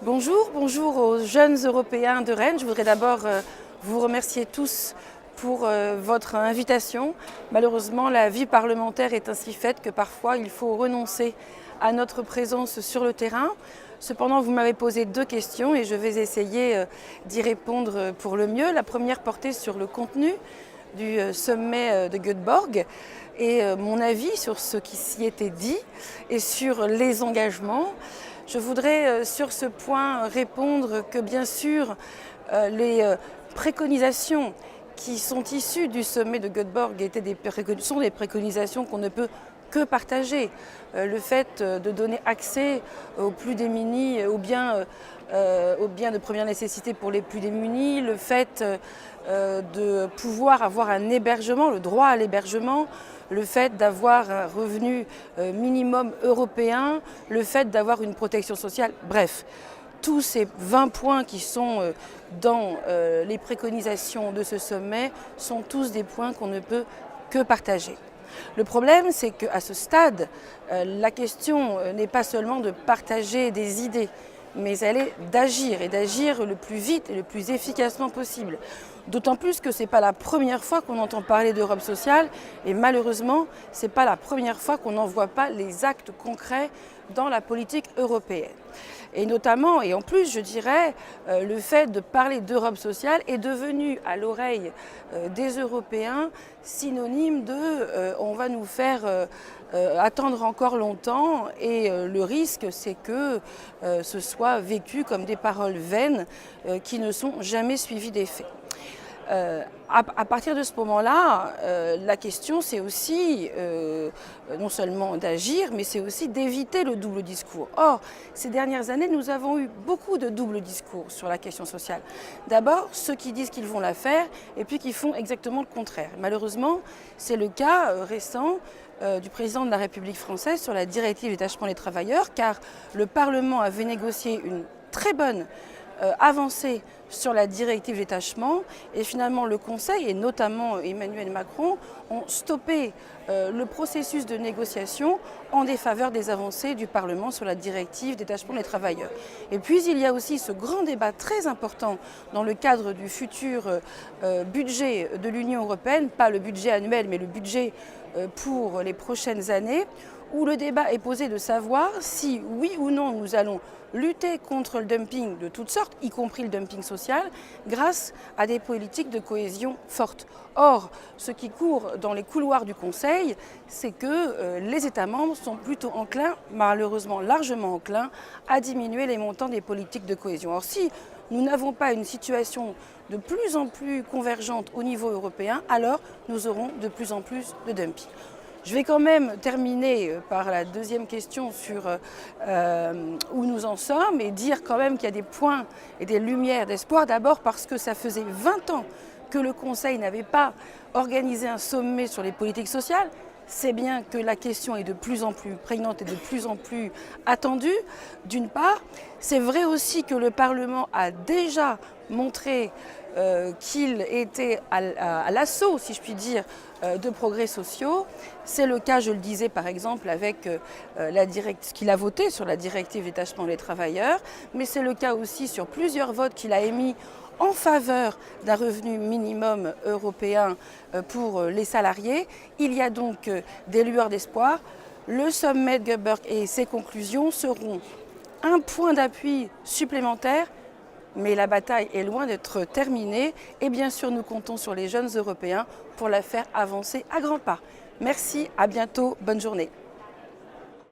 Bonjour aux jeunes Européens de Rennes. Je voudrais d'abord vous remercier tous pour votre invitation. Malheureusement, la vie parlementaire est ainsi faite que parfois il faut renoncer à notre présence sur le terrain. Cependant, vous m'avez posé deux questions et je vais essayer d'y répondre pour le mieux. La première portait sur le contenu du sommet de Göteborg et mon avis sur ce qui s'y était dit et sur les engagements. Je voudrais sur ce point répondre que bien sûr les préconisations qui sont issues du sommet de Göteborg sont des préconisations qu'on ne peut que partager. Le fait de donner accès aux plus démunis aux biens de première nécessité pour les plus démunis, le fait de pouvoir avoir un hébergement, le droit à l'hébergement, le fait d'avoir un revenu minimum européen, le fait d'avoir une protection sociale, bref. Tous ces 20 points qui sont dans les préconisations de ce sommet sont tous des points qu'on ne peut que partager. Le problème, c'est qu'à ce stade, la question n'est pas seulement de partager des idées, mais elle est d'agir, et d'agir le plus vite et le plus efficacement possible. D'autant plus que ce n'est pas la première fois qu'on entend parler d'Europe sociale, et malheureusement, ce n'est pas la première fois qu'on n'en voit pas les actes concrets dans la politique européenne. Et notamment, et en plus je dirais, le fait de parler d'Europe sociale est devenu à l'oreille des Européens synonyme de on va nous faire attendre encore longtemps, et le risque c'est que ce soit vécu comme des paroles vaines qui ne sont jamais suivies des faits. À partir de ce moment-là, la question c'est aussi non seulement d'agir, mais c'est aussi d'éviter le double discours. Or, ces dernières années, nous avons eu beaucoup de double discours sur la question sociale. D'abord, ceux qui disent qu'ils vont la faire et puis qui font exactement le contraire. Malheureusement, c'est le cas récent du président de la République française sur la directive détachement des travailleurs, car le Parlement avait négocié une très bonne avancée sur la directive détachement, et finalement le Conseil et notamment Emmanuel Macron ont stoppé le processus de négociation en défaveur des avancées du Parlement sur la directive détachement des travailleurs. Et puis il y a aussi ce grand débat très important dans le cadre du futur budget de l'Union européenne, pas le budget annuel mais le budget pour les prochaines années, où le débat est posé de savoir si oui ou non nous allons lutter contre le dumping de toutes sortes, y compris le dumping social, grâce à des politiques de cohésion fortes. Or, ce qui court dans les couloirs du Conseil, c'est que les États membres sont plutôt enclins, malheureusement largement enclins, à diminuer les montants des politiques de cohésion. Or, si nous n'avons pas une situation de plus en plus convergente au niveau européen, alors nous aurons de plus en plus de dumping. Je vais quand même terminer par la deuxième question sur où nous en sommes, et dire quand même qu'il y a des points et des lumières d'espoir. D'abord parce que ça faisait 20 ans que le Conseil n'avait pas organisé un sommet sur les politiques sociales. C'est bien que la question est de plus en plus prégnante et de plus en plus attendue, d'une part. C'est vrai aussi que le Parlement a déjà montré qu'il était à l'assaut, si je puis dire, de progrès sociaux. C'est le cas, je le disais par exemple, avec ce qu'il a voté sur la directive détachement des travailleurs, mais c'est le cas aussi sur plusieurs votes qu'il a émis en faveur d'un revenu minimum européen pour les salariés. Il y a donc des lueurs d'espoir. Le sommet de Göteborg et ses conclusions seront un point d'appui supplémentaire, mais la bataille est loin d'être terminée, et bien sûr nous comptons sur les jeunes Européens pour la faire avancer à grands pas. Merci, à bientôt, bonne journée.